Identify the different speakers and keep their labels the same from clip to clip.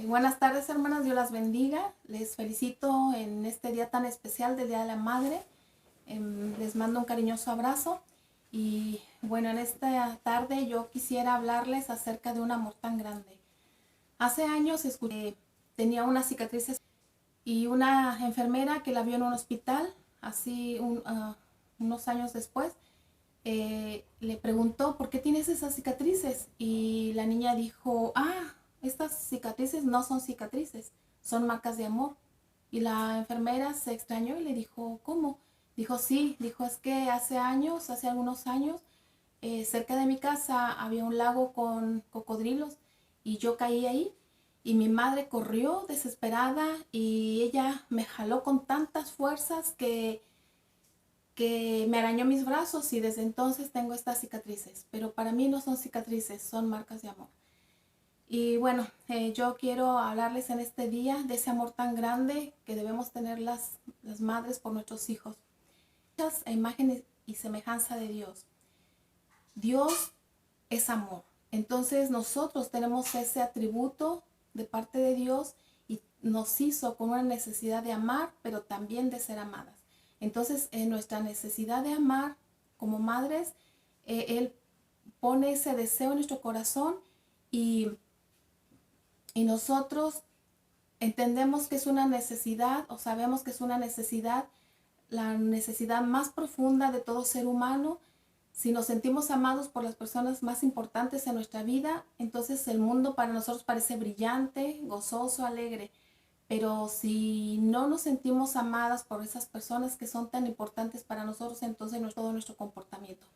Speaker 1: Buenas tardes, hermanas, Dios las bendiga. Les felicito en este día tan especial del Día de la Madre. Les mando un cariñoso abrazo. Y bueno, en esta tarde yo quisiera hablarles acerca de un amor tan grande. Hace años tenía unas cicatrices y una enfermera que la vio en un hospital, unos años después, le preguntó, ¿por qué tienes esas cicatrices? Y la niña dijo, estas cicatrices no son cicatrices, son marcas de amor. Y la enfermera se extrañó y le dijo, ¿cómo? Dijo, sí, dijo, es que hace algunos años, cerca de mi casa había un lago con cocodrilos y yo caí ahí y mi madre corrió desesperada y ella me jaló con tantas fuerzas que me arañó mis brazos y desde entonces tengo estas cicatrices. Pero para mí no son cicatrices, son marcas de amor. Y bueno, yo quiero hablarles en este día de ese amor tan grande que debemos tener las madres por nuestros hijos. Muchas imágenes y semejanza de Dios. Dios es amor. Entonces nosotros tenemos ese atributo de parte de Dios y nos hizo con una necesidad de amar, pero también de ser amadas. Entonces, en nuestra necesidad de amar como madres, Él pone ese deseo en nuestro corazón y nosotros entendemos que es una necesidad o sabemos que es una necesidad, la necesidad más profunda de todo ser humano. Si nos sentimos amados por las personas más importantes en nuestra vida, entonces el mundo para nosotros parece brillante, gozoso, alegre. Pero si no nos sentimos amadas por esas personas que son tan importantes para nosotros, entonces no es todo nuestro comportamiento.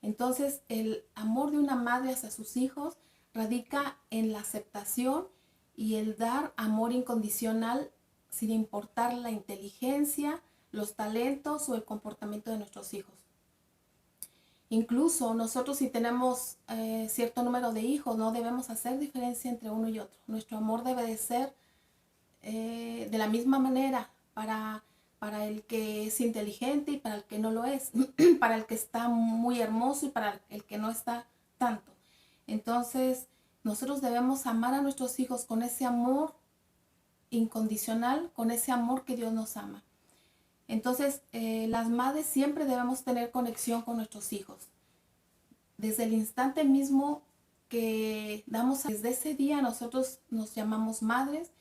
Speaker 1: Entonces el amor de una madre hacia sus hijos radica en la aceptación y el dar amor incondicional sin importar la inteligencia, los talentos o el comportamiento de nuestros hijos. Incluso nosotros, si tenemos cierto número de hijos, no debemos hacer diferencia entre uno y otro. Nuestro amor debe de ser de la misma manera para el que es inteligente y para el que no lo es, para el que está muy hermoso y para el que no está tanto. Entonces, nosotros debemos amar a nuestros hijos con ese amor incondicional, con ese amor que Dios nos ama. Entonces, las madres siempre debemos tener conexión con nuestros hijos. Desde el instante mismo que desde ese día nosotros nos llamamos madres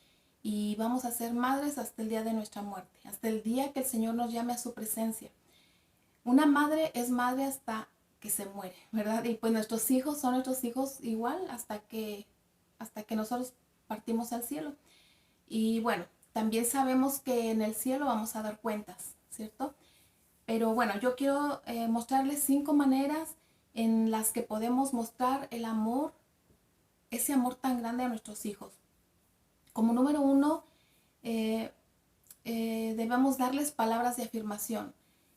Speaker 1: y vamos a ser madres hasta el día de nuestra muerte, hasta el día que el Señor nos llame a su presencia. Una madre es madre hasta que se muere, ¿verdad? Y pues nuestros hijos son nuestros hijos igual hasta que nosotros partimos al cielo. Y bueno, también sabemos que en el cielo vamos a dar cuentas, ¿cierto? Pero bueno, yo quiero mostrarles 5 maneras en las que podemos mostrar el amor, ese amor tan grande a nuestros hijos. Como número 1, debemos darles palabras de afirmación.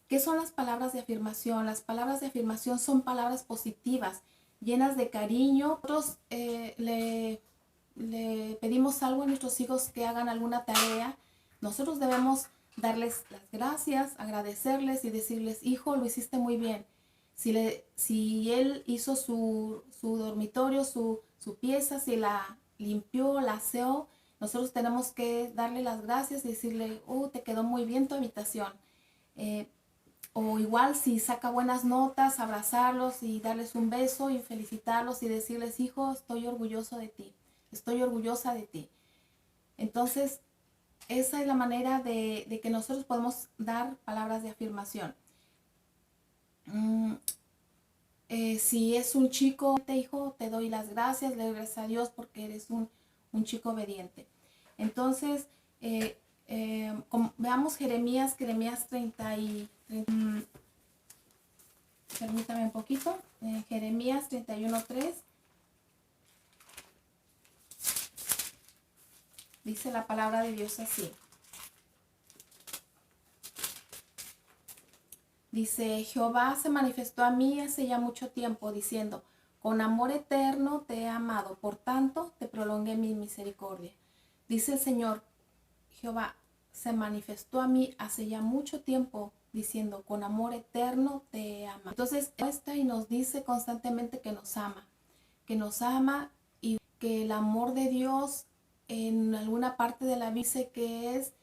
Speaker 1: ¿Qué son las palabras de afirmación? Las palabras de afirmación son palabras positivas, llenas de cariño. Nosotros le pedimos algo a nuestros hijos, que hagan alguna tarea. Nosotros debemos darles las gracias, agradecerles y decirles, hijo, lo hiciste muy bien. Si él hizo su dormitorio, su pieza, si la limpió, la aseó, nosotros tenemos que darle las gracias y decirle, te quedó muy bien tu habitación. O igual si saca buenas notas, abrazarlos y darles un beso y felicitarlos y decirles, hijo, estoy orgulloso de ti, estoy orgullosa de ti. Entonces, esa es la manera de que nosotros podemos dar palabras de afirmación. Si es un chico, hijo, te doy las gracias, le doy gracias a Dios porque eres un chico obediente. Entonces, veamos Jeremías 30 y... permítame un poquito. Jeremías 31:3. Dice la palabra de Dios así. Dice, Jehová se manifestó a mí hace ya mucho tiempo, diciendo, con amor eterno te he amado, por tanto te prolongué mi misericordia. Dice el Señor, Jehová se manifestó a mí hace ya mucho tiempo, diciendo, con amor eterno te he amado. Entonces, muestra y nos dice constantemente que nos ama y que el amor de Dios en alguna parte de la Biblia dice que es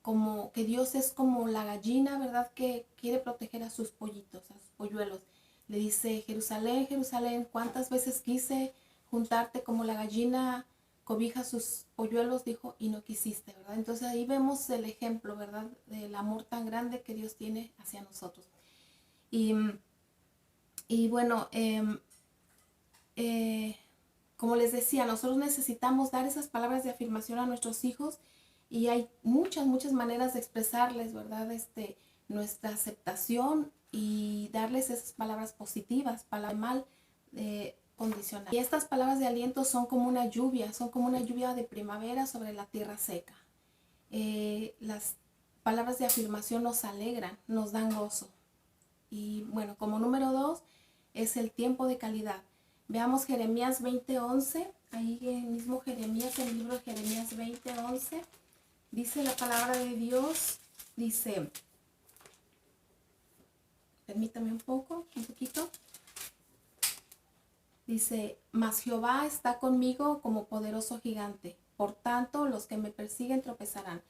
Speaker 1: como que Dios es como la gallina, ¿verdad? Que quiere proteger a sus pollitos, a sus polluelos. Le dice, Jerusalén, Jerusalén, ¿cuántas veces quise juntarte como la gallina cobija sus polluelos? Dijo, y no quisiste, ¿verdad? Entonces ahí vemos el ejemplo, ¿verdad? Del amor tan grande que Dios tiene hacia nosotros. Y, y bueno, como les decía, nosotros necesitamos dar esas palabras de afirmación a nuestros hijos y hay muchas, muchas maneras de expresarles, ¿verdad? Nuestra aceptación y darles esas palabras positivas, palabras mal condicionadas. Y estas palabras de aliento son como una lluvia de primavera sobre la tierra seca. Las palabras de afirmación nos alegran, nos dan gozo. Y bueno, como número 2 es el tiempo de calidad. Veamos Jeremías 20:11, ahí mismo Jeremías, en el libro de Jeremías 20:11, dice la palabra de Dios, dice, permítame un poquito, dice, mas Jehová está conmigo como poderoso gigante, por tanto los que me persiguen tropezarán.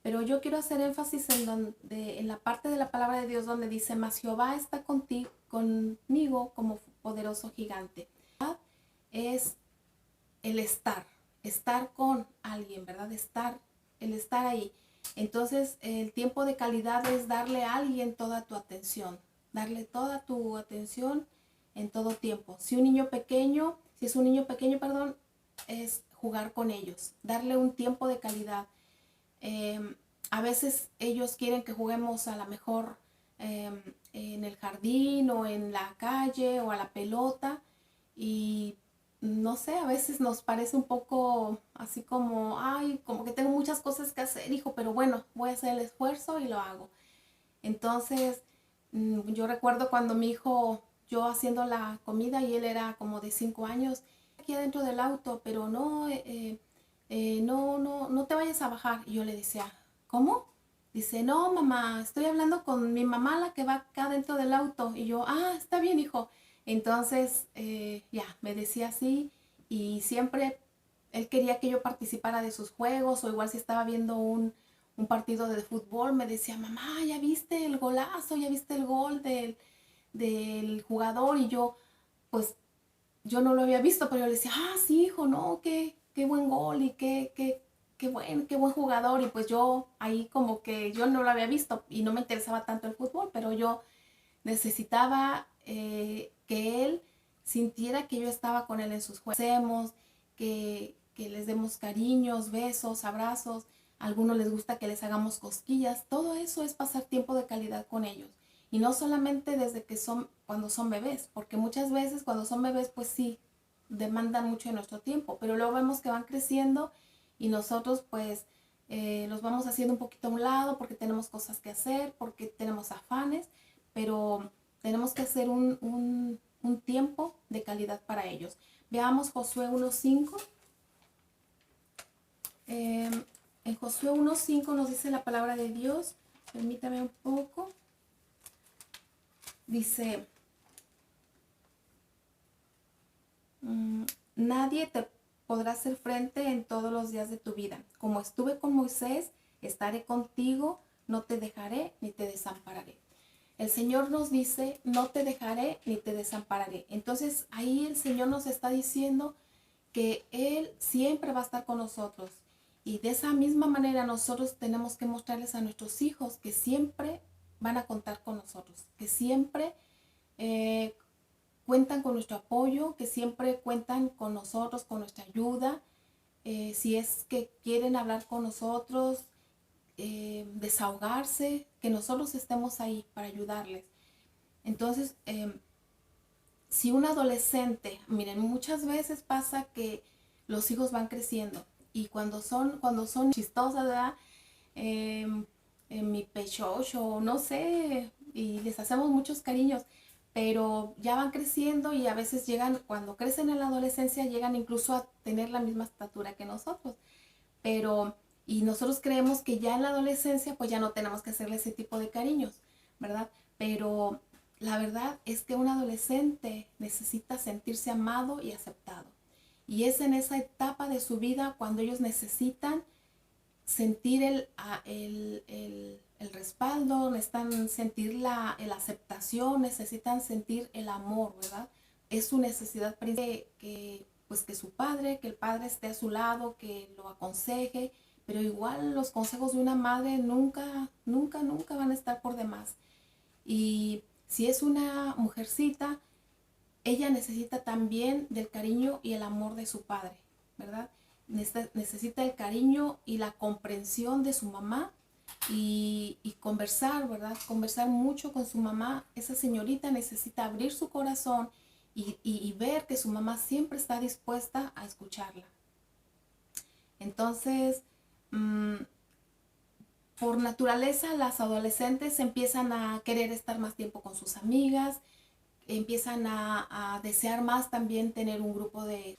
Speaker 1: Pero yo quiero hacer énfasis en la parte de la palabra de Dios donde dice, mas Jehová está conmigo como poderoso gigante. Es el estar con alguien, ¿verdad? El estar ahí. Entonces, el tiempo de calidad es darle a alguien toda tu atención, darle toda tu atención en todo tiempo. Si es un niño pequeño, perdón, es jugar con ellos, darle un tiempo de calidad. A veces ellos quieren que juguemos a lo mejor en el jardín o en la calle o a la pelota y no sé, a veces nos parece un poco así como, ay, como que tengo muchas cosas que hacer, hijo, pero bueno, voy a hacer el esfuerzo y lo hago. Entonces, yo recuerdo cuando mi hijo, yo haciendo la comida y él era como de 5 años, aquí adentro del auto, pero no te vayas a bajar. Y yo le decía, ¿cómo? Dice, no, mamá, estoy hablando con mi mamá, la que va acá dentro del auto. Y yo, está bien, hijo. Entonces, ya, me decía así y siempre él quería que yo participara de sus juegos o igual si estaba viendo un partido de fútbol, me decía, mamá, ¿ya viste el golazo? ¿Ya viste el gol del jugador? Y yo, pues, yo no lo había visto, pero yo le decía, sí, hijo, no, qué buen gol y qué buen jugador. Y pues yo ahí como que yo no lo había visto y no me interesaba tanto el fútbol, pero yo necesitaba que él sintiera que yo estaba con él en sus juegos, que les demos cariños, besos, abrazos. A algunos les gusta que les hagamos cosquillas. Todo eso es pasar tiempo de calidad con ellos. Y no solamente cuando son bebés, porque muchas veces cuando son bebés, pues sí, demandan mucho de nuestro tiempo, pero luego vemos que van creciendo y nosotros pues los vamos haciendo un poquito a un lado porque tenemos cosas que hacer, porque tenemos afanes, pero tenemos que hacer un tiempo de calidad para ellos. Veamos Josué 1:5. En Josué 1:5 nos dice la palabra de Dios. Permítame un poco. Dice, nadie te podrá hacer frente en todos los días de tu vida. Como estuve con Moisés, estaré contigo, no te dejaré ni te desampararé. El Señor nos dice, no te dejaré ni te desampararé. Entonces ahí el Señor nos está diciendo que Él siempre va a estar con nosotros. Y de esa misma manera nosotros tenemos que mostrarles a nuestros hijos que siempre van a contar con nosotros, que siempre cuentan con nuestro apoyo, que siempre cuentan con nosotros, con nuestra ayuda. Si es que quieren hablar con nosotros, desahogarse, que nosotros estemos ahí para ayudarles. Entonces, si un adolescente, miren, muchas veces pasa que los hijos van creciendo y cuando son chistosas, ¿verdad? En mi pechocho, no sé, y les hacemos muchos cariños, pero ya van creciendo y a veces cuando crecen en la adolescencia, llegan incluso a tener la misma estatura que nosotros. Y nosotros creemos que ya en la adolescencia, pues ya no tenemos que hacerle ese tipo de cariños, ¿verdad? Pero la verdad es que un adolescente necesita sentirse amado y aceptado. Y es en esa etapa de su vida cuando ellos necesitan sentir el respaldo, necesitan sentir la aceptación, necesitan sentir el amor, ¿verdad? Es su necesidad principal pues que su padre, que el padre esté a su lado, que lo aconseje, pero igual los consejos de una madre nunca, nunca, nunca van a estar por demás. Y si es una mujercita, ella necesita también del cariño y el amor de su padre, ¿verdad? Necesita el cariño y la comprensión de su mamá y conversar, ¿verdad? Conversar mucho con su mamá. Esa señorita necesita abrir su corazón y ver que su mamá siempre está dispuesta a escucharla. Entonces, por naturaleza, las adolescentes empiezan a querer estar más tiempo con sus amigas, empiezan a desear más también tener un grupo de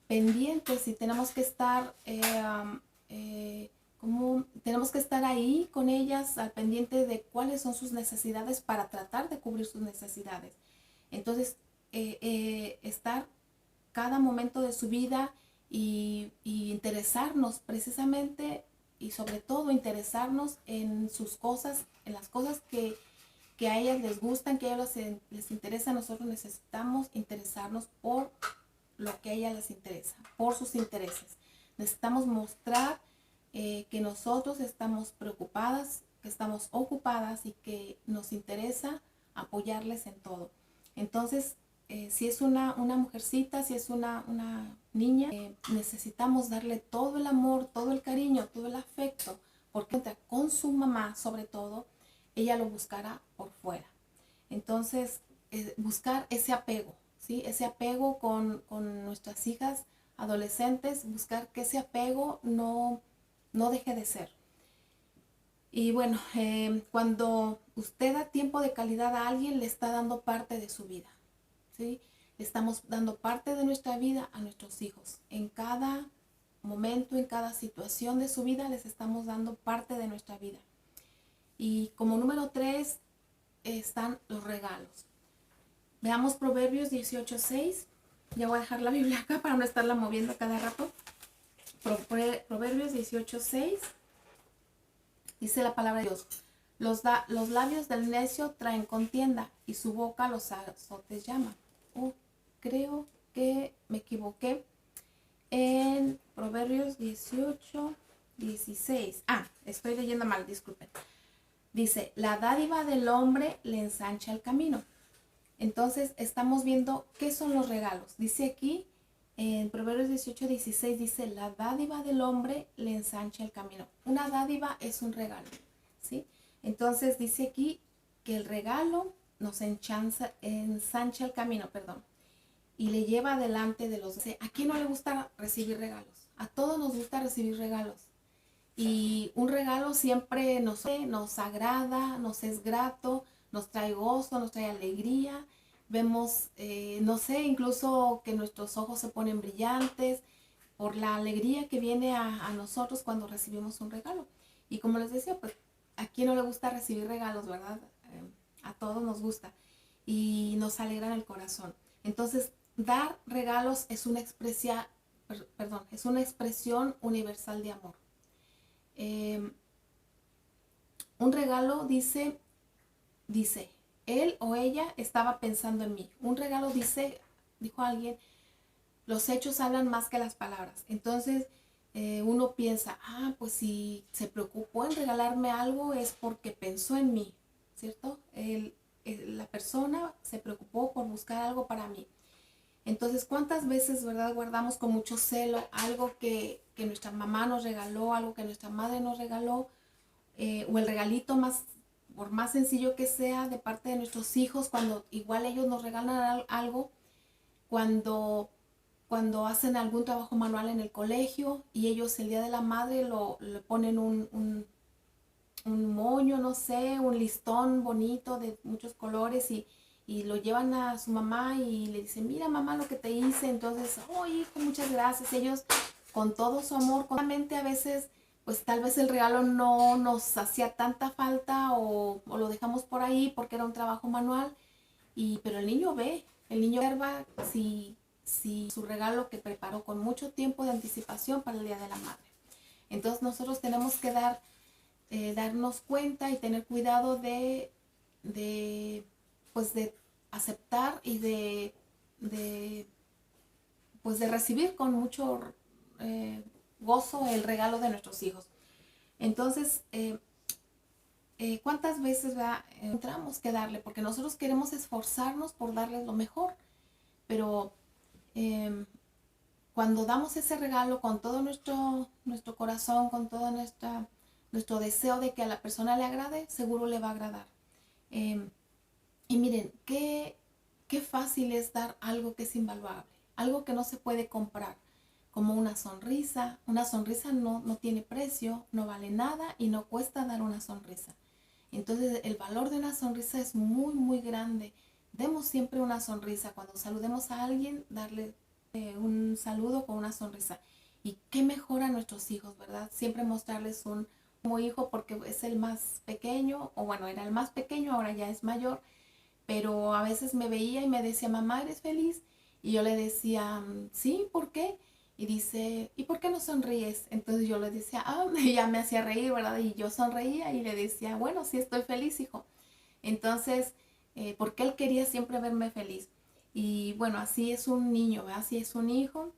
Speaker 1: pendientes y tenemos que estar tenemos que estar ahí con ellas al pendiente de cuáles son sus necesidades para tratar de cubrir sus necesidades. Entonces, estar cada momento de su vida y interesarnos precisamente y sobre todo interesarnos en sus cosas, en las cosas que a ellas les gustan, que a ellas les interesa. Nosotros necesitamos interesarnos por lo que a ellas les interesa, por sus intereses. Necesitamos mostrar que nosotros estamos preocupadas, que estamos ocupadas y que nos interesa apoyarles en todo. Entonces, si es una mujercita, si es una niña, necesitamos darle todo el amor, todo el cariño, todo el afecto, porque con su mamá sobre todo, ella lo buscará por fuera. Entonces, buscar ese apego, ¿sí? Ese apego con nuestras hijas adolescentes, buscar que ese apego no deje de ser. Y bueno, cuando usted da tiempo de calidad a alguien, le está dando parte de su vida, ¿sí? Le estamos dando parte de nuestra vida a nuestros hijos. En cada momento, en cada situación de su vida, les estamos dando parte de nuestra vida. Y como número 3 están los regalos. Veamos Proverbios 18:6. Ya voy a dejar la Biblia acá para no estarla moviendo cada rato. Proverbios 18:6. Dice la palabra de Dios: los labios del necio traen contienda y su boca los azotes llama. Creo que me equivoqué. En Proverbios 18:16. Estoy leyendo mal, disculpen. Dice: la dádiva del hombre le ensancha el camino. Entonces estamos viendo qué son los regalos. Dice aquí en Proverbios 18:16, dice: la dádiva del hombre le ensancha el camino. Una dádiva es un regalo, ¿sí? Entonces dice aquí que el regalo nos ensancha el camino, y le lleva adelante de los... ¿A quién no le gusta recibir regalos? A todos nos gusta recibir regalos. Y un regalo siempre nos agrada, nos es grato, nos trae gozo, nos trae alegría. Vemos, no sé, incluso que nuestros ojos se ponen brillantes por la alegría que viene a nosotros cuando recibimos un regalo. Y como les decía, pues, ¿a quién no le gusta recibir regalos, verdad? A todos nos gusta y nos alegra el corazón. Entonces, dar regalos es una expresión universal de amor. Un regalo dice, él o ella estaba pensando en mí. Un regalo dijo alguien, los hechos hablan más que las palabras. Entonces uno piensa, pues si se preocupó en regalarme algo es porque pensó en mí, ¿cierto? La persona se preocupó por buscar algo para mí. Entonces, ¿cuántas veces, verdad, guardamos con mucho celo algo que nuestra mamá nos regaló, algo que nuestra madre nos regaló, o el regalito por más sencillo que sea, de parte de nuestros hijos, cuando igual ellos nos regalan algo, cuando hacen algún trabajo manual en el colegio y ellos el día de la madre le ponen un moño, no sé, un listón bonito de muchos colores y lo llevan a su mamá y le dicen: mira mamá lo que te hice. Entonces, hijo, muchas gracias. Ellos con todo su amor, a veces pues tal vez el regalo no nos hacía tanta falta o lo dejamos por ahí porque era un trabajo manual, pero el niño observa si si su regalo que preparó con mucho tiempo de anticipación para el Día de la Madre. Entonces nosotros tenemos que darnos cuenta y tener cuidado pues de aceptar y pues de recibir con mucho gozo el regalo de nuestros hijos. Entonces, ¿cuántas veces encontramos que darle? Porque nosotros queremos esforzarnos por darles lo mejor, pero cuando damos ese regalo con todo nuestro corazón, con todo nuestro deseo de que a la persona le agrade, seguro le va a agradar. Y miren, qué fácil es dar algo que es invaluable, algo que no se puede comprar, como una sonrisa. Una sonrisa no tiene precio, no vale nada y no cuesta dar una sonrisa. Entonces el valor de una sonrisa es muy, muy grande. Demos siempre una sonrisa. Cuando saludemos a alguien, darle un saludo con una sonrisa. Y qué mejor a nuestros hijos, ¿verdad? Siempre mostrarles como hijo, porque es el más pequeño, o bueno, era el más pequeño, ahora ya es mayor, pero a veces me veía y me decía, mamá, ¿eres feliz? Y yo le decía, sí, ¿por qué? Y dice, ¿y por qué no sonríes? Entonces yo le decía, y ya me hacía reír, ¿verdad? Y yo sonreía y le decía, bueno, sí estoy feliz, hijo. Entonces, porque él quería siempre verme feliz. Y bueno, así es un niño, ¿verdad? Así es un hijo.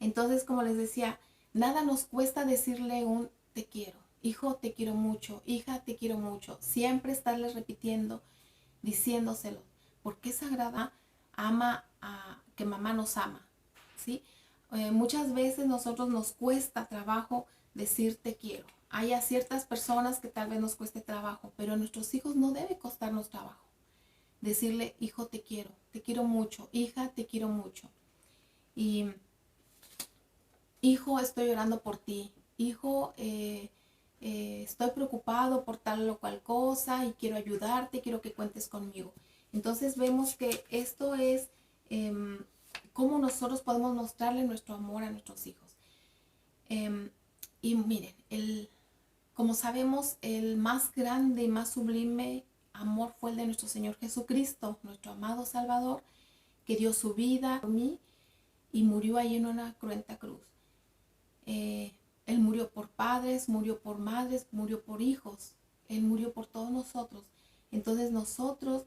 Speaker 1: Entonces, como les decía, nada nos cuesta decirle un te quiero. Hijo, te quiero mucho. Hija, te quiero mucho. Siempre estarles repitiendo, diciéndoselo. Porque es sagrada, ama a que mamá nos ama, ¿sí? Muchas veces nosotros nos cuesta trabajo decir te quiero. Hay a ciertas personas que tal vez nos cueste trabajo, pero a nuestros hijos no debe costarnos trabajo. Decirle, hijo, te quiero mucho, hija, te quiero mucho. Y hijo, estoy orando por ti. Hijo, estoy preocupado por tal o cual cosa y quiero ayudarte, quiero que cuentes conmigo. Entonces vemos que esto es cómo nosotros podemos mostrarle nuestro amor a nuestros hijos. Y miren, como sabemos, el más grande y más sublime amor fue el de nuestro Señor Jesucristo, nuestro amado Salvador, que dio su vida por mí y murió ahí en una cruenta cruz. Él murió por padres, murió por madres, murió por hijos. Él murió por todos nosotros. Entonces nosotros,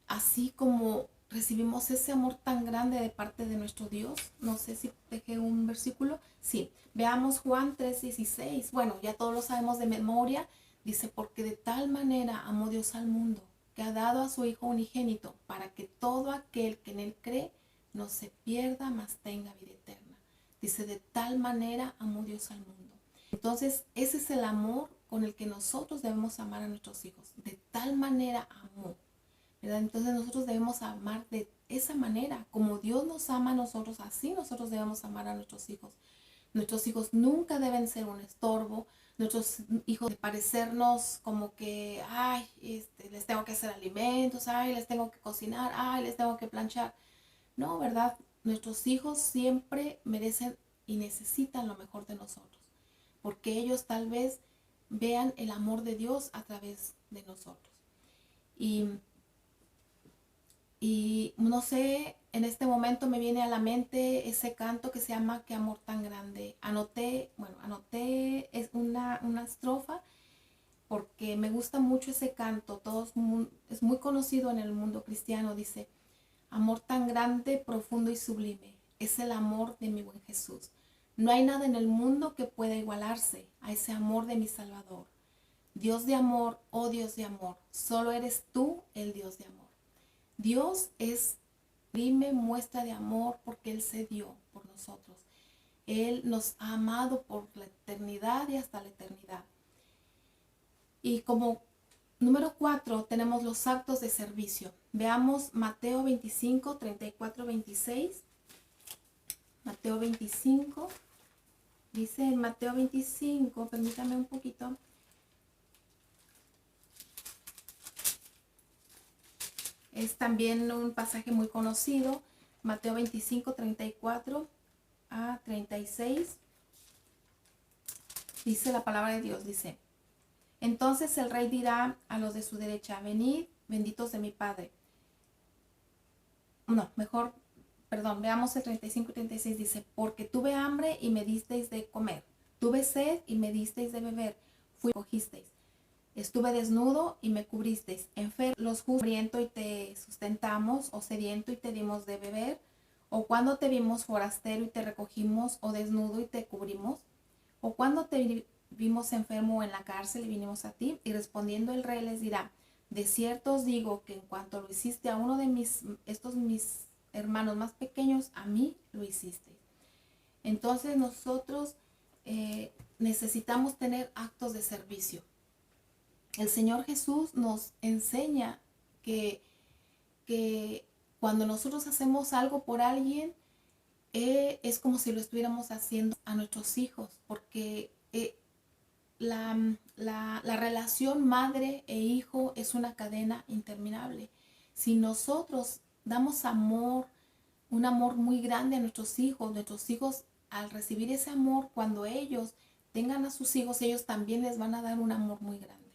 Speaker 1: así como recibimos ese amor tan grande de parte de nuestro Dios, no sé si dejé un versículo, sí, veamos Juan 3:16, bueno, ya todos lo sabemos de memoria, dice, porque de tal manera amó Dios al mundo, que ha dado a su Hijo unigénito, para que todo aquel que en él cree no se pierda, mas tenga vida eterna. Dice, de tal manera amó Dios al mundo. Entonces, ese es el amor con el que nosotros debemos amar a nuestros hijos. De tal manera amó, ¿verdad? Entonces nosotros debemos amar de esa manera. Como Dios nos ama a nosotros, así nosotros debemos amar a nuestros hijos. Nuestros hijos nunca deben ser un estorbo. Nuestros hijos de parecernos como que, ay, les tengo que hacer alimentos, ay, les tengo que cocinar, ay, les tengo que planchar. No, ¿verdad? Nuestros hijos siempre merecen y necesitan lo mejor de nosotros, porque ellos tal vez vean el amor de Dios a través de nosotros. Y no sé, en este momento me viene a la mente ese canto que se llama Qué amor tan grande. Anoté es una estrofa porque me gusta mucho ese canto. Es muy conocido en el mundo cristiano. Dice, amor tan grande, profundo y sublime, es el amor de mi buen Jesús. No hay nada en el mundo que pueda igualarse a ese amor de mi Salvador. Dios de amor, oh Dios de amor, solo eres tú el Dios de amor. Dios es sublime muestra de amor porque Él se dio por nosotros. Él nos ha amado por la eternidad y hasta la eternidad. Y como número 4 tenemos los actos de servicio. Veamos Mateo 25, 34, 26. Mateo 25. Dice en Mateo 25, permítame un poquito. Es también un pasaje muy conocido. Mateo 25, 34 a 36. Dice la palabra de Dios, dice, entonces el rey dirá a los de su derecha, venid, benditos de mi Padre. No, mejor perdón, veamos el 35 y 36, dice, porque tuve hambre y me disteis de comer, tuve sed y me disteis de beber, fui y cogisteis. Estuve desnudo y me cubristeis, enfermo, los justos, hambriento y te sustentamos, o sediento y te dimos de beber, o cuando te vimos forastero y te recogimos, o desnudo y te cubrimos, o cuando te vimos enfermo en la cárcel y vinimos a ti. Y respondiendo el rey les dirá, de cierto os digo que en cuanto lo hiciste a uno de mis hermanos más pequeños, a mí lo hiciste. Entonces nosotros necesitamos tener actos de servicio. El Señor Jesús nos enseña que cuando nosotros hacemos algo por alguien, es como si lo estuviéramos haciendo a nuestros hijos, porque la relación madre e hijo es una cadena interminable. Si nosotros damos amor, un amor muy grande a nuestros hijos al recibir ese amor, cuando ellos tengan a sus hijos, ellos también les van a dar un amor muy grande.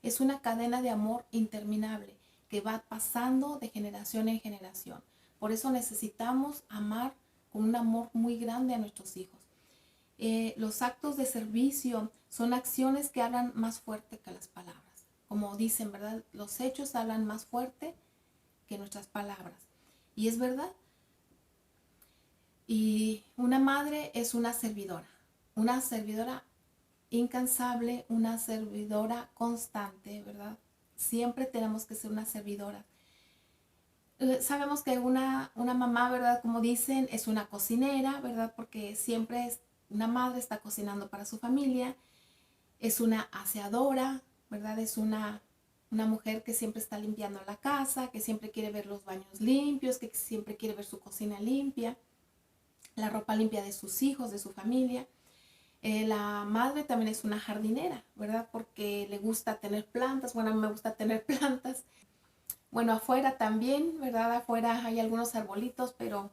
Speaker 1: Es una cadena de amor interminable que va pasando de generación en generación. Por eso necesitamos amar con un amor muy grande a nuestros hijos. Los actos de servicio son acciones que hablan más fuerte que las palabras. Como dicen, ¿verdad? Los hechos hablan más fuerte que nuestras palabras. Y es verdad. Y una madre es una servidora incansable, una servidora constante, ¿verdad? Siempre tenemos que ser una servidora. Sabemos que una mamá, ¿verdad? Como dicen, es una cocinera, ¿verdad? Porque siempre una madre está cocinando para su familia. Es una aseadora, ¿verdad? Es una mujer que siempre está limpiando la casa, que siempre quiere ver los baños limpios, que siempre quiere ver su cocina limpia, la ropa limpia de sus hijos, de su familia. La madre también es una jardinera, ¿verdad? Porque le gusta tener plantas. Bueno, a mí me gusta tener plantas. Bueno, afuera también, ¿verdad? Afuera hay algunos arbolitos, pero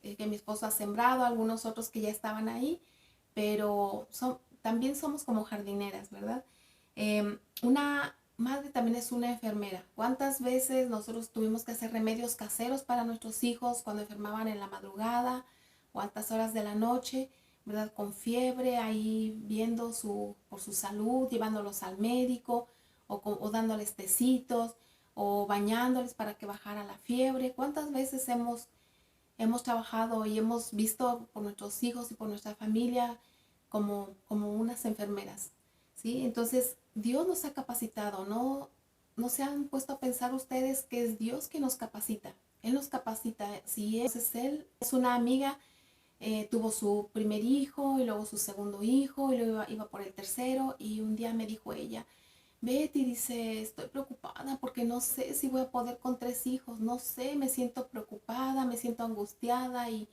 Speaker 1: que mi esposo ha sembrado, algunos otros que ya estaban ahí, pero también somos como jardineras, ¿verdad? Una madre también es una enfermera. ¿Cuántas veces nosotros tuvimos que hacer remedios caseros para nuestros hijos cuando enfermaban en la madrugada o altas horas de la noche, ¿verdad? Con fiebre, ahí viendo por su salud, llevándolos al médico o dándoles tecitos o bañándoles para que bajara la fiebre. ¿Cuántas veces hemos trabajado y hemos visto por nuestros hijos y por nuestra familia como unas enfermeras, ¿sí? Entonces, Dios nos ha capacitado, no se han puesto a pensar ustedes que es Dios que nos capacita. Él nos capacita. Si Él es una amiga, tuvo su primer hijo y luego su segundo hijo y luego iba por el tercero, y un día me dijo ella, Betty, dice, estoy preocupada porque no sé si voy a poder con 3 hijos, no sé, me siento preocupada, me siento angustiada y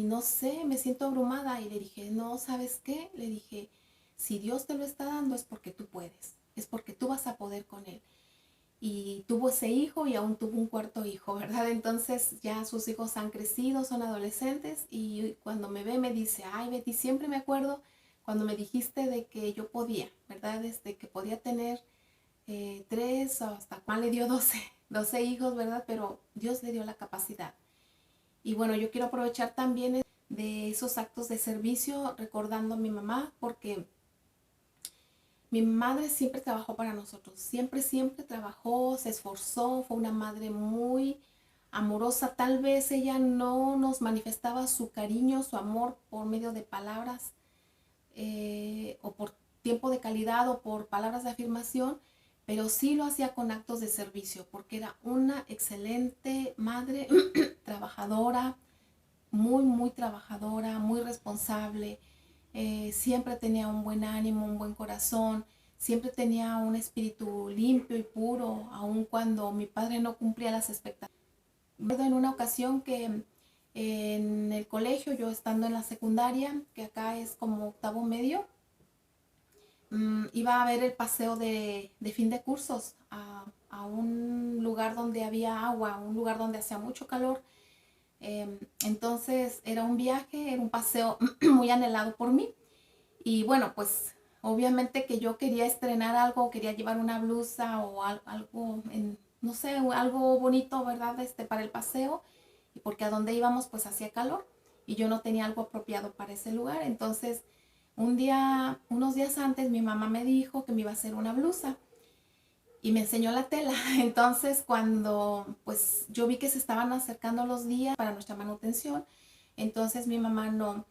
Speaker 1: no sé, me siento abrumada. Y le dije, no, ¿sabes qué? Le dije, si Dios te lo está dando es porque tú puedes, es porque tú vas a poder con Él. Y tuvo ese hijo y aún tuvo un cuarto hijo, ¿verdad? Entonces ya sus hijos han crecido, son adolescentes, y cuando me ve me dice, ay Betty, siempre me acuerdo cuando me dijiste de que yo podía, ¿verdad? Que podía tener 3 o hasta más le dio 12 hijos, ¿verdad? Pero Dios le dio la capacidad. Y bueno, yo quiero aprovechar también de esos actos de servicio recordando a mi mamá, porque mi madre siempre trabajó para nosotros, siempre trabajó, se esforzó, fue una madre muy amorosa. Tal vez ella no nos manifestaba su cariño, su amor por medio de palabras o por tiempo de calidad o por palabras de afirmación, pero sí lo hacía con actos de servicio, porque era una excelente madre, trabajadora, muy trabajadora, muy responsable. Siempre tenía un buen ánimo, un buen corazón, siempre tenía un espíritu limpio y puro, aun cuando mi padre no cumplía las expectativas. Recuerdo en una ocasión que en el colegio, yo estando en la secundaria, que acá es como octavo medio, iba a ver el paseo de fin de cursos a un lugar donde había agua, un lugar donde hacía mucho calor. Entonces era un viaje, era un paseo muy anhelado por mí. Y bueno, pues obviamente que yo quería estrenar algo, quería llevar una blusa o algo, no sé, algo bonito, ¿verdad? Para el paseo. y porque a donde íbamos pues hacía calor y yo no tenía algo apropiado para ese lugar. Entonces unos días antes mi mamá me dijo que me iba a hacer una blusa y me enseñó la tela. Entonces cuando pues yo vi que se estaban acercando los días para nuestra manutención, entonces mi mamá no,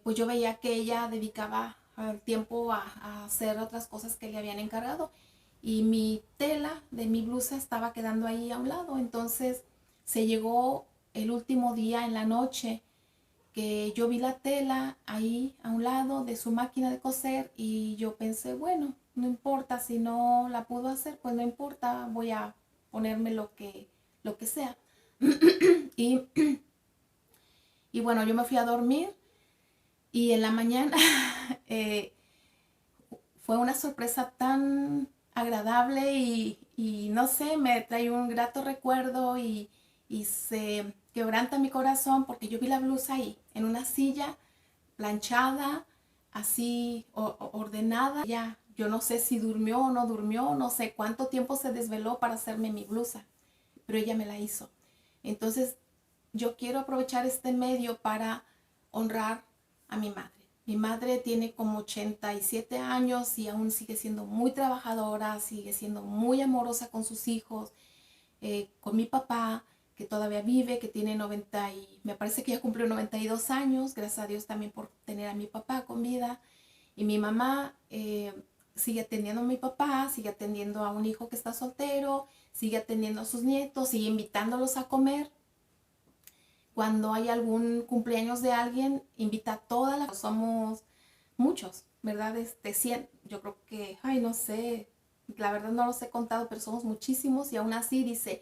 Speaker 1: pues yo veía que ella dedicaba tiempo a hacer otras cosas que le habían encargado y mi tela de mi blusa estaba quedando ahí a un lado. Entonces se llegó el último día en la noche que yo vi la tela ahí a un lado de su máquina de coser y yo pensé, bueno, no importa, si no la pudo hacer, pues no importa, voy a ponerme lo que sea. y, y bueno, yo me fui a dormir y en la mañana eh, fue una sorpresa tan agradable y no sé, me trae un grato recuerdo y se quebranta mi corazón porque yo vi la blusa ahí, en una silla, planchada, así ordenada. Ya, yo no sé si durmió o no durmió, no sé cuánto tiempo se desveló para hacerme mi blusa, pero ella me la hizo. Entonces, yo quiero aprovechar este medio para honrar a mi madre. Mi madre tiene como 87 años y aún sigue siendo muy trabajadora, sigue siendo muy amorosa con sus hijos, con mi papá, que todavía vive, que tiene 90 y me parece que ya cumplió 92 años, gracias a Dios también por tener a mi papá con vida. Y mi mamá sigue atendiendo a mi papá, sigue atendiendo a un hijo que está soltero, sigue atendiendo a sus nietos, sigue invitándolos a comer. Cuando hay algún cumpleaños de alguien, invita a toda la... Somos muchos, ¿verdad? 100, yo creo que, ay, no sé, la verdad no los he contado, pero somos muchísimos y aún así dice,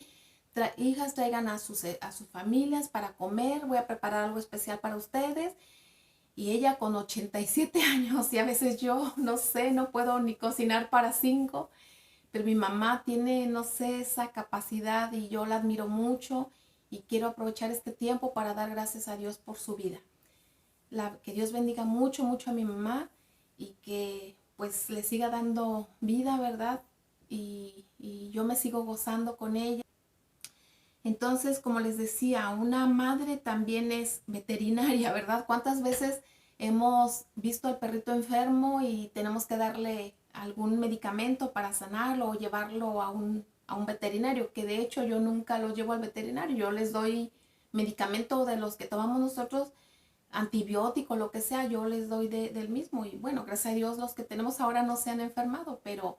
Speaker 1: hijas, traigan a sus familias para comer, voy a preparar algo especial para ustedes. Y ella con 87 años y a veces yo, no sé, no puedo ni cocinar para 5, pero mi mamá tiene, no sé, esa capacidad y yo la admiro mucho y quiero aprovechar este tiempo para dar gracias a Dios por su vida. Que Dios bendiga mucho, mucho a mi mamá y que pues le siga dando vida, ¿verdad? Y yo me sigo gozando con ella. Entonces, como les decía, una madre también es veterinaria, ¿verdad? ¿Cuántas veces hemos visto al perrito enfermo y tenemos que darle algún medicamento para sanarlo o llevarlo a un veterinario? Que de hecho yo nunca lo llevo al veterinario, yo les doy medicamento de los que tomamos nosotros, antibiótico, lo que sea, yo les doy del mismo. Y bueno, gracias a Dios los que tenemos ahora no se han enfermado, pero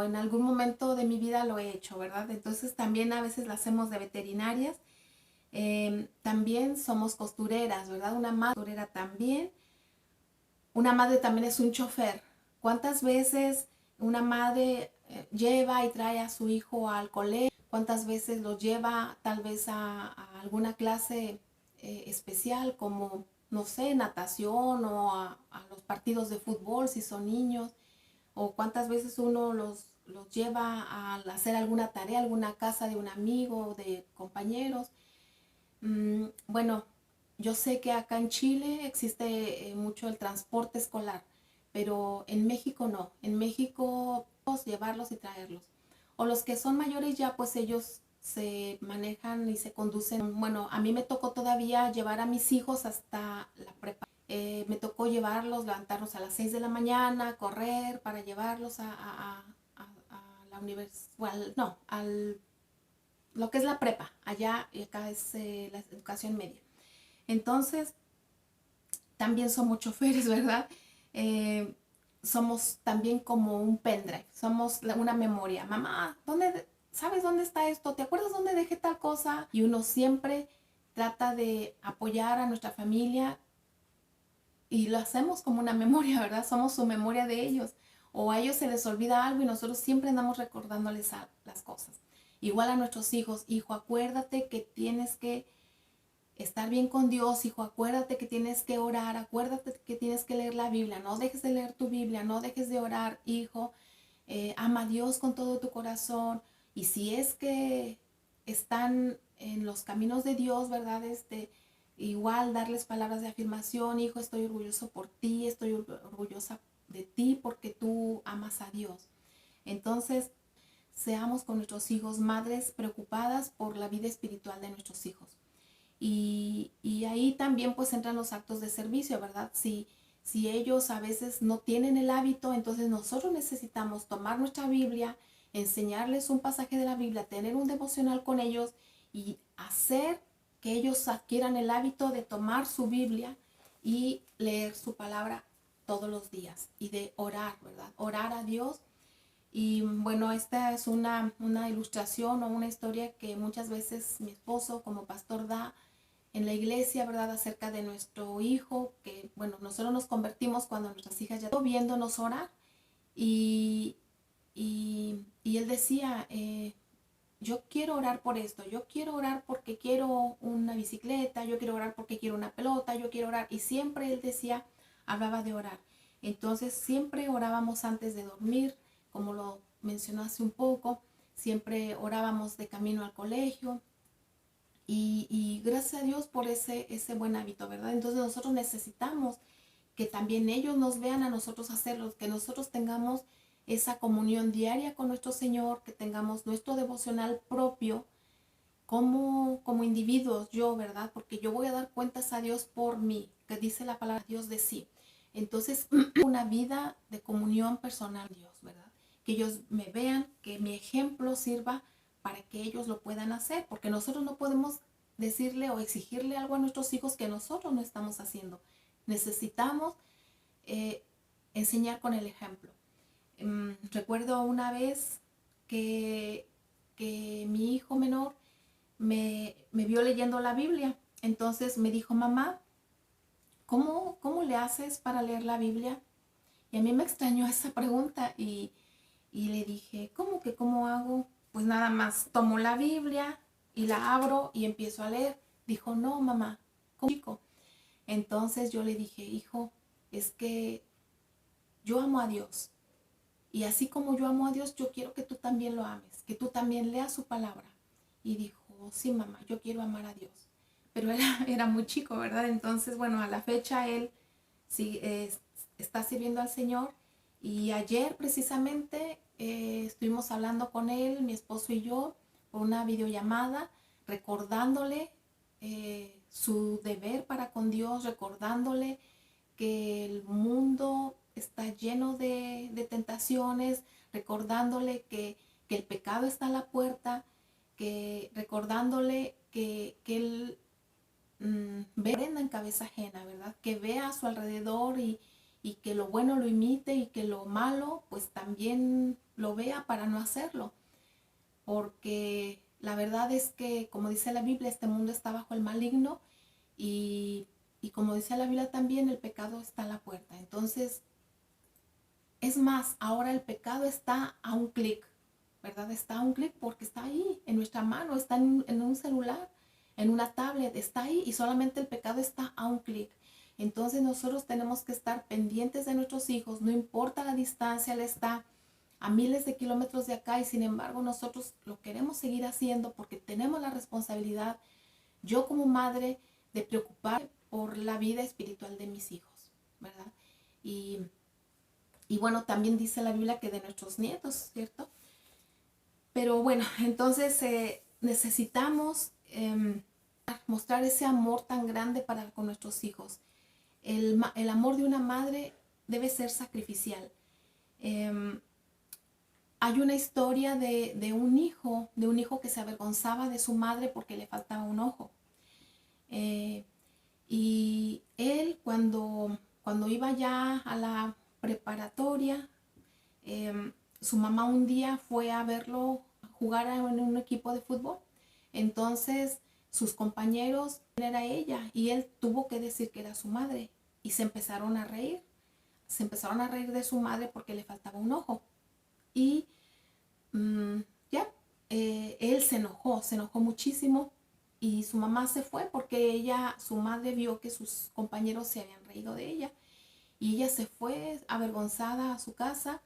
Speaker 1: en algún momento de mi vida lo he hecho, ¿verdad? Entonces también a veces la hacemos de veterinarias. También somos costureras, ¿verdad? Una madre costurera también. Una madre también es un chofer. ¿Cuántas veces una madre lleva y trae a su hijo al colegio? ¿Cuántas veces lo lleva tal vez a alguna clase especial como, no sé, natación o a los partidos de fútbol si son niños? O cuántas veces uno los lleva a hacer alguna tarea, alguna casa de un amigo, de compañeros. Bueno, yo sé que acá en Chile existe mucho el transporte escolar, pero en México no. En México llevarlos y traerlos. O los que son mayores ya, pues ellos se manejan y se conducen. Bueno, a mí me tocó todavía llevar a mis hijos hasta la prepa. Me tocó llevarlos, levantarlos a las 6 de la mañana, correr para llevarlos a la universidad, bueno, no, al lo que es la prepa, allá y acá es la educación media. Entonces, también somos choferes, ¿verdad? Eh, Somos también como un pendrive, somos una memoria. Mamá, ¿sabes dónde está esto? ¿Te acuerdas dónde dejé tal cosa? Y uno siempre trata de apoyar a nuestra familia y lo hacemos como una memoria, ¿verdad? Somos su memoria de ellos. O a ellos se les olvida algo y nosotros siempre andamos recordándoles las cosas. Igual a nuestros hijos, hijo, acuérdate que tienes que estar bien con Dios, hijo, acuérdate que tienes que orar, acuérdate que tienes que leer la Biblia, no dejes de leer tu Biblia, no dejes de orar, hijo, ama a Dios con todo tu corazón. Y si es que están en los caminos de Dios, ¿verdad? Igual darles palabras de afirmación, hijo, estoy orgulloso por ti, estoy orgullosa de ti porque tú amas a Dios. Entonces, seamos con nuestros hijos madres preocupadas por la vida espiritual de nuestros hijos. Y ahí también pues entran los actos de servicio, ¿verdad? Si ellos a veces no tienen el hábito, entonces nosotros necesitamos tomar nuestra Biblia, enseñarles un pasaje de la Biblia, tener un devocional con ellos y hacer que ellos adquieran el hábito de tomar su Biblia y leer su palabra todos los días y de orar, ¿verdad? Orar a Dios. Y bueno, esta es una ilustración o una historia que muchas veces mi esposo como pastor da en la iglesia, ¿verdad? Acerca de nuestro hijo, que bueno, nosotros nos convertimos cuando nuestras hijas ya están viéndonos orar. Y, y él decía, yo quiero orar por esto, yo quiero orar porque quiero una bicicleta, yo quiero orar porque quiero una pelota, yo quiero orar. Y siempre él decía, hablaba de orar. Entonces siempre orábamos antes de dormir, como lo mencionó hace un poco, siempre orábamos de camino al colegio. Y gracias a Dios por ese buen hábito, ¿verdad? Entonces nosotros necesitamos que también ellos nos vean a nosotros hacerlo, que nosotros tengamos esa comunión diaria con nuestro Señor, que tengamos nuestro devocional propio como individuos, yo, ¿verdad? Porque yo voy a dar cuentas a Dios por mí, que dice la palabra Dios de sí. Entonces, una vida de comunión personal con Dios, ¿verdad? Que ellos me vean, que mi ejemplo sirva para que ellos lo puedan hacer, porque nosotros no podemos decirle o exigirle algo a nuestros hijos que nosotros no estamos haciendo. Necesitamos eh, enseñar con el ejemplo. Recuerdo una vez que mi hijo menor me vio leyendo la Biblia. Entonces me dijo, mamá, ¿cómo le haces para leer la Biblia? Y a mí me extrañó esa pregunta y le dije, cómo hago? Pues nada más tomo la Biblia y la abro y empiezo a leer. Dijo, no, mamá, ¿cómo chico? Entonces yo le dije, hijo, es que yo amo a Dios. Y así como yo amo a Dios, yo quiero que tú también lo ames, que tú también leas su palabra. Y dijo, sí, mamá, yo quiero amar a Dios. Pero era muy chico, ¿verdad? Entonces, bueno, a la fecha él sí, está sirviendo al Señor. Y ayer precisamente estuvimos hablando con él, mi esposo y yo, por una videollamada, recordándole su deber para con Dios, recordándole que el mundo está lleno de tentaciones, recordándole que el pecado está a la puerta, que recordándole que él aprenda en cabeza ajena, ¿verdad? Que vea a su alrededor y que lo bueno lo imite y que lo malo pues también lo vea para no hacerlo. Porque la verdad es que, como dice la Biblia, este mundo está bajo el maligno y, y como dice la Biblia también, el pecado está a la puerta. Entonces, es más, ahora el pecado está a un clic, ¿verdad? Está a un clic porque está ahí, en nuestra mano, está en un celular, en una tablet, está ahí y solamente el pecado está a un clic. Entonces nosotros tenemos que estar pendientes de nuestros hijos, no importa la distancia, él está a miles de kilómetros de acá y sin embargo nosotros lo queremos seguir haciendo porque tenemos la responsabilidad, yo como madre, de preocuparme por la vida espiritual de mis hijos, ¿verdad? Y, y bueno, también dice la Biblia que de nuestros nietos, ¿cierto? Pero bueno, entonces necesitamos mostrar ese amor tan grande para con nuestros hijos. El amor de una madre debe ser sacrificial. Eh, Hay una historia de un hijo que se avergonzaba de su madre porque le faltaba un ojo. Eh, y él cuando iba ya a la preparatoria, su mamá un día fue a verlo jugar en un equipo de fútbol. Entonces sus compañeros era ella y él tuvo que decir que era su madre y se empezaron a reír. Se empezaron a reír de su madre porque le faltaba un ojo. Y ya, él se enojó muchísimo y su mamá se fue porque su madre vio que sus compañeros se habían reído de ella y ella se fue avergonzada a su casa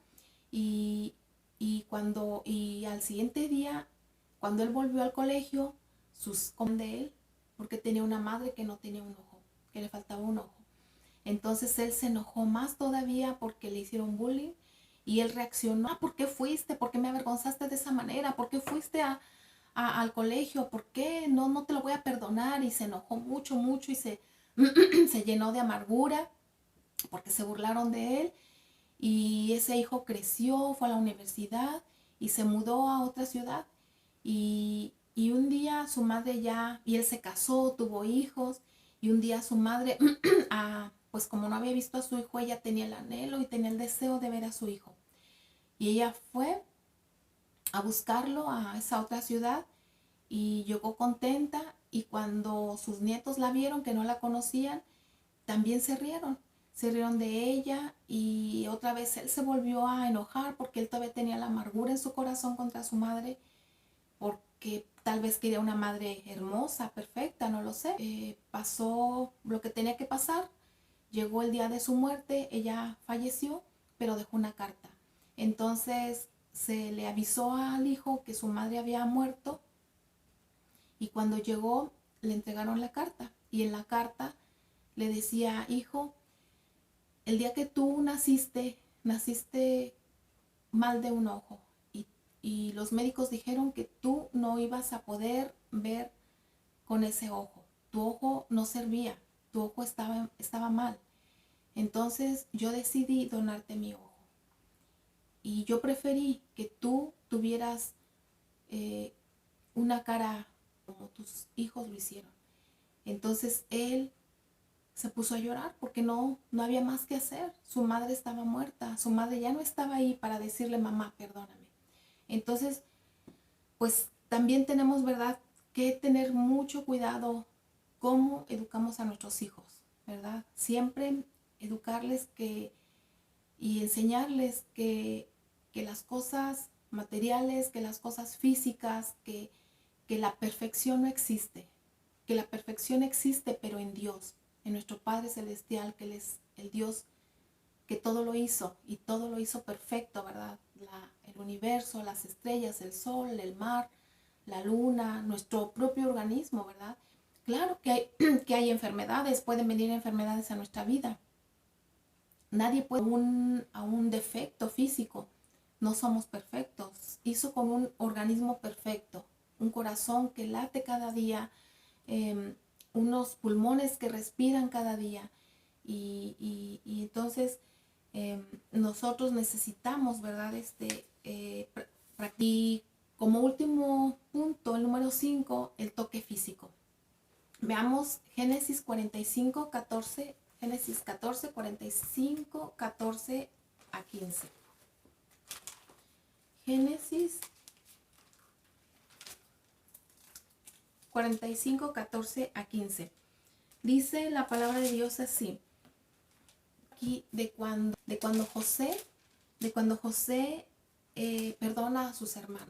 Speaker 1: y, y al siguiente día, cuando él volvió al colegio, sus de él, porque tenía una madre que no tenía un ojo, que le faltaba un ojo. Entonces él se enojó más todavía porque le hicieron bullying Y él reaccionó, ¿por qué fuiste? ¿Por qué me avergonzaste de esa manera? ¿Por qué fuiste al colegio? ¿Por qué? No, no te lo voy a perdonar. Y se enojó mucho, mucho y se llenó de amargura porque se burlaron de él. Y ese hijo creció, fue a la universidad y se mudó a otra ciudad. Y un día su madre y él se casó, tuvo hijos, y un día su madre, pues como no había visto a su hijo, ella tenía el anhelo y tenía el deseo de ver a su hijo. Y ella fue a buscarlo a esa otra ciudad y llegó contenta, y cuando sus nietos la vieron, que no la conocían, también se rieron de ella, y otra vez él se volvió a enojar porque él todavía tenía la amargura en su corazón contra su madre, porque tal vez quería una madre hermosa, perfecta, no lo sé. Pasó lo que tenía que pasar, llegó el día de su muerte, ella falleció, pero dejó una carta. Entonces se le avisó al hijo que su madre había muerto, y cuando llegó le entregaron la carta, y en la carta le decía: hijo, el día que tú naciste mal de un ojo, y los médicos dijeron que tú no ibas a poder ver con ese ojo. Tu ojo no servía, tu ojo estaba mal. Entonces yo decidí donarte mi ojo. Y yo preferí que tú tuvieras eh, una cara como tus hijos lo hicieron. Entonces él se puso a llorar porque no había más que hacer. Su madre estaba muerta, su madre ya no estaba ahí para decirle: mamá, perdóname. Entonces, pues también tenemos, ¿verdad?, que tener mucho cuidado cómo educamos a nuestros hijos, ¿verdad? Siempre educarles y enseñarles que las cosas materiales, que las cosas físicas, que la perfección no existe, que la perfección existe pero en Dios, en nuestro Padre Celestial, que Él es el Dios que todo lo hizo, y todo lo hizo perfecto, ¿verdad? El universo, las estrellas, el sol, el mar, la luna, nuestro propio organismo, ¿verdad? Claro que hay enfermedades, pueden venir enfermedades a nuestra vida. Nadie puede a un defecto físico. No somos perfectos. Hizo con un organismo perfecto, un corazón que late cada día, eh, unos pulmones que respiran cada día. Y entonces nosotros necesitamos, ¿verdad? Y como último punto, el número 5, el toque físico. Veamos Génesis 45, 14, Génesis 14, 45, 14 a 15. Génesis 45, 14 a 15. Dice la palabra de Dios así. Aquí de cuando José perdona a sus hermanos,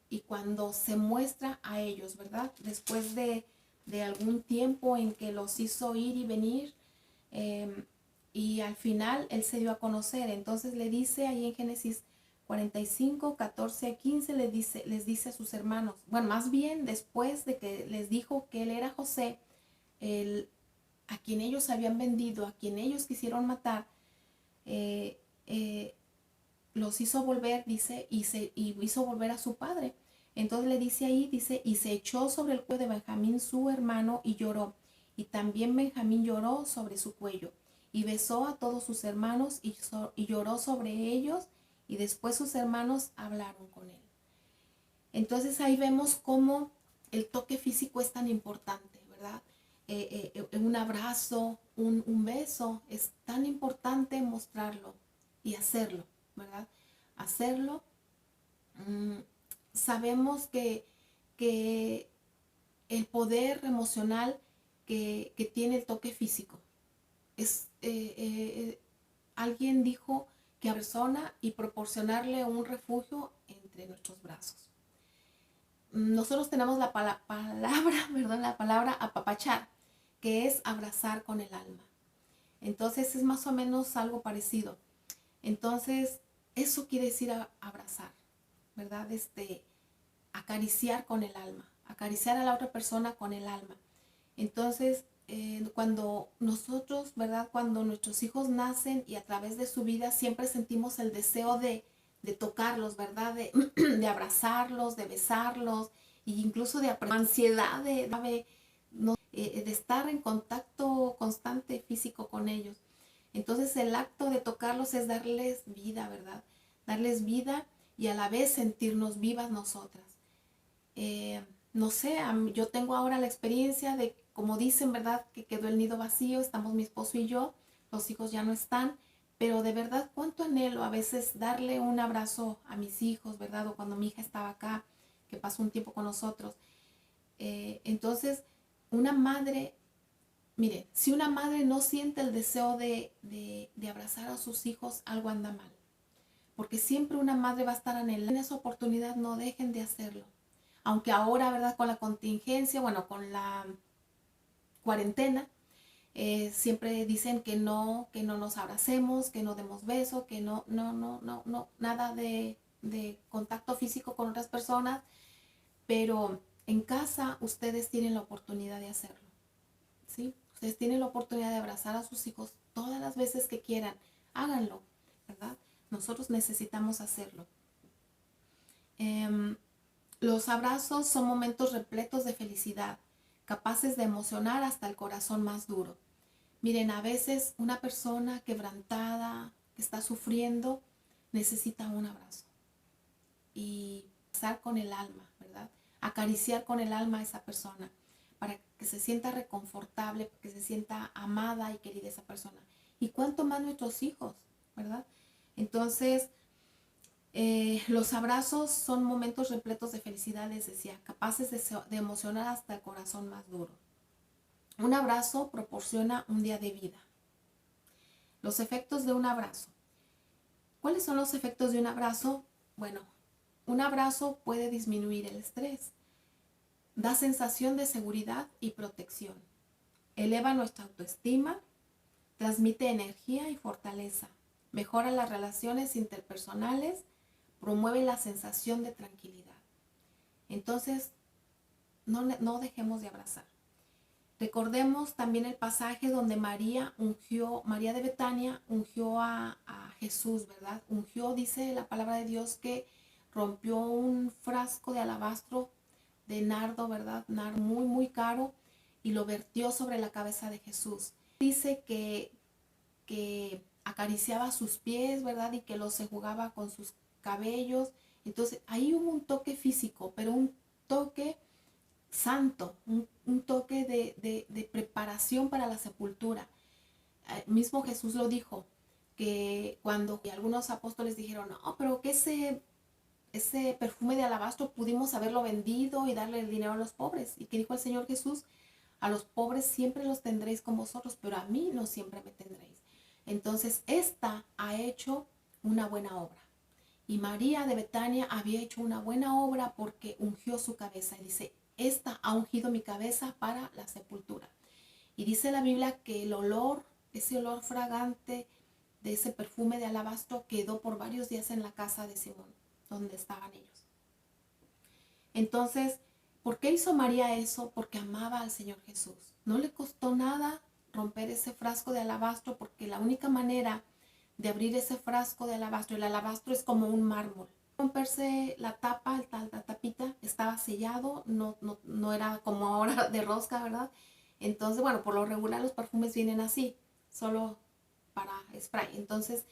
Speaker 1: y cuando se muestra a ellos, ¿verdad? Después de algún tiempo en que los hizo ir y venir, y al final él se dio a conocer. Entonces le dice ahí en Génesis 45, 14 a 15, les dice a sus hermanos, bueno, más bien después de que les dijo que él era José, a quien ellos habían vendido, a quien ellos quisieron matar, eh, eh, los hizo volver, dice, y hizo volver a su padre. Entonces le dice ahí, dice: y se echó sobre el cuello de Benjamín su hermano y lloró. Y también Benjamín lloró sobre su cuello. Y besó a todos sus hermanos y lloró sobre ellos. Y después sus hermanos hablaron con él. Entonces ahí vemos cómo el toque físico es tan importante, ¿verdad? Un abrazo, un beso, es tan importante mostrarlo y hacerlo, ¿verdad? Hacerlo. Sabemos que el poder emocional que tiene el toque físico es, alguien dijo que a la persona y proporcionarle un refugio entre nuestros brazos. Nosotros tenemos la palabra, perdón, la palabra apapachar, que es abrazar con el alma. Entonces es más o menos algo parecido. Entonces eso quiere decir abrazar, ¿verdad? Acariciar con el alma, acariciar a la otra persona con el alma. Entonces cuando nosotros, ¿verdad? Cuando nuestros hijos nacen y a través de su vida siempre sentimos el deseo de tocarlos, ¿verdad? De abrazarlos, de besarlos e incluso de ansiedad de estar en contacto constante físico con ellos. Entonces el acto de tocarlos es darles vida, ¿verdad? Darles vida y a la vez sentirnos vivas nosotras. No sé, yo tengo ahora la experiencia de, como dicen, ¿verdad? Que quedó el nido vacío, estamos mi esposo y yo, los hijos ya no están, pero de verdad cuánto anhelo a veces darle un abrazo a mis hijos, ¿verdad? O cuando mi hija estaba acá, que pasó un tiempo con nosotros. Entonces, una madre, mire, si una madre no siente el deseo de abrazar a sus hijos, algo anda mal. Porque siempre una madre va a estar anhelando esa oportunidad, no dejen de hacerlo. Aunque ahora, ¿verdad? Con la contingencia, bueno, con la cuarentena, siempre dicen que no nos abracemos, que no demos besos, que no, nada de contacto físico con otras personas, pero en casa ustedes tienen la oportunidad de hacerlo, ¿sí? Ustedes tienen la oportunidad de abrazar a sus hijos todas las veces que quieran, háganlo, ¿verdad? Nosotros necesitamos hacerlo. Los abrazos son momentos repletos de felicidad, capaces de emocionar hasta el corazón más duro. Miren, a veces una persona quebrantada, que está sufriendo, necesita un abrazo y abrazar con el alma, ¿verdad? Acariciar con el alma a esa persona para que se sienta reconfortable, que se sienta amada y querida esa persona. Y cuánto más nuestros hijos, ¿verdad? Entonces, los abrazos son momentos repletos de felicidad, les decía, capaces de emocionar hasta el corazón más duro. Un abrazo proporciona un día de vida. Los efectos de un abrazo. ¿Cuáles son los efectos de un abrazo? Bueno, un abrazo puede disminuir el estrés, da sensación de seguridad y protección, eleva nuestra autoestima, transmite energía y fortaleza, mejora las relaciones interpersonales, promueve la sensación de tranquilidad. Entonces, no dejemos de abrazar. Recordemos también el pasaje donde María de Betania ungió a Jesús, ¿verdad? Ungió, dice la palabra de Dios, que rompió un frasco de alabastro de nardo, ¿verdad? Nardo muy, muy caro, y lo vertió sobre la cabeza de Jesús. Dice que acariciaba sus pies, ¿verdad? Y que los enjugaba con sus cabellos. Entonces, ahí hubo un toque físico, pero un toque santo, un toque de preparación para la sepultura. Mismo Jesús lo dijo, que cuando algunos apóstoles dijeron, no, pero que ese perfume de alabastro pudimos haberlo vendido y darle el dinero a los pobres. Y que dijo el Señor Jesús, a los pobres siempre los tendréis con vosotros, pero a mí no siempre me tendréis. Entonces, esta ha hecho una buena obra. Y María de Betania había hecho una buena obra porque ungió su cabeza. Y dice, esta ha ungido mi cabeza para la sepultura. Y dice la Biblia que el olor, ese olor fragante de ese perfume de alabastro quedó por varios días en la casa de Simón, donde estaban ellos. Entonces, ¿por qué hizo María eso? Porque amaba al Señor Jesús. No le costó nada romper ese frasco de alabastro, porque la única manera de abrir ese frasco de alabastro, el alabastro es como un mármol. Romperse la tapa, la tapita, estaba sellado, no era como ahora de rosca, ¿verdad? Entonces, bueno, por lo regular los perfumes vienen así, solo para spray. Entonces,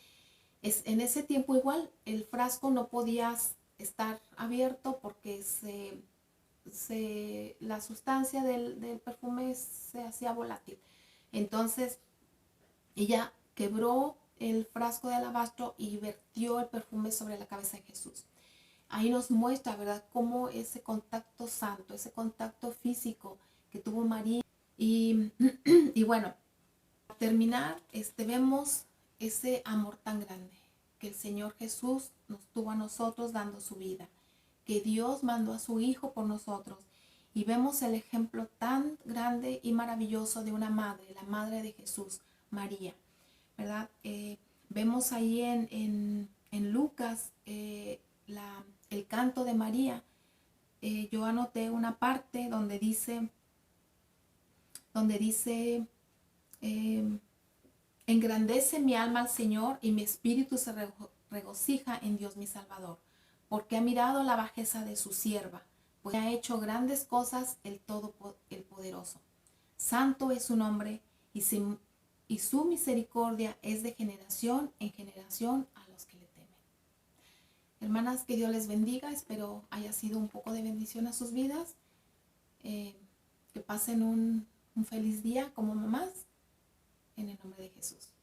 Speaker 1: en ese tiempo igual el frasco no podía estar abierto porque la sustancia del perfume se hacía volátil. Entonces ella quebró el frasco de alabastro y vertió el perfume sobre la cabeza de Jesús. Ahí nos muestra, ¿verdad?, cómo ese contacto santo, ese contacto físico que tuvo María. Y, y bueno, para terminar, vemos ese amor tan grande que el Señor Jesús nos tuvo a nosotros dando su vida, que Dios mandó a su Hijo por nosotros. Y vemos el ejemplo tan grande y maravilloso de una madre, la madre de Jesús, María, ¿verdad? Vemos ahí en Lucas el canto de María. Yo anoté una parte donde donde dice, engrandece mi alma al Señor y mi espíritu se regocija en Dios mi Salvador, porque ha mirado la bajeza de su sierva, pues ha hecho grandes cosas el Poderoso. Santo es su nombre y su misericordia es de generación en generación a los que le temen. Hermanas, que Dios les bendiga. Espero haya sido un poco de bendición a sus vidas. Que pasen un feliz día como mamás, en el nombre de Jesús.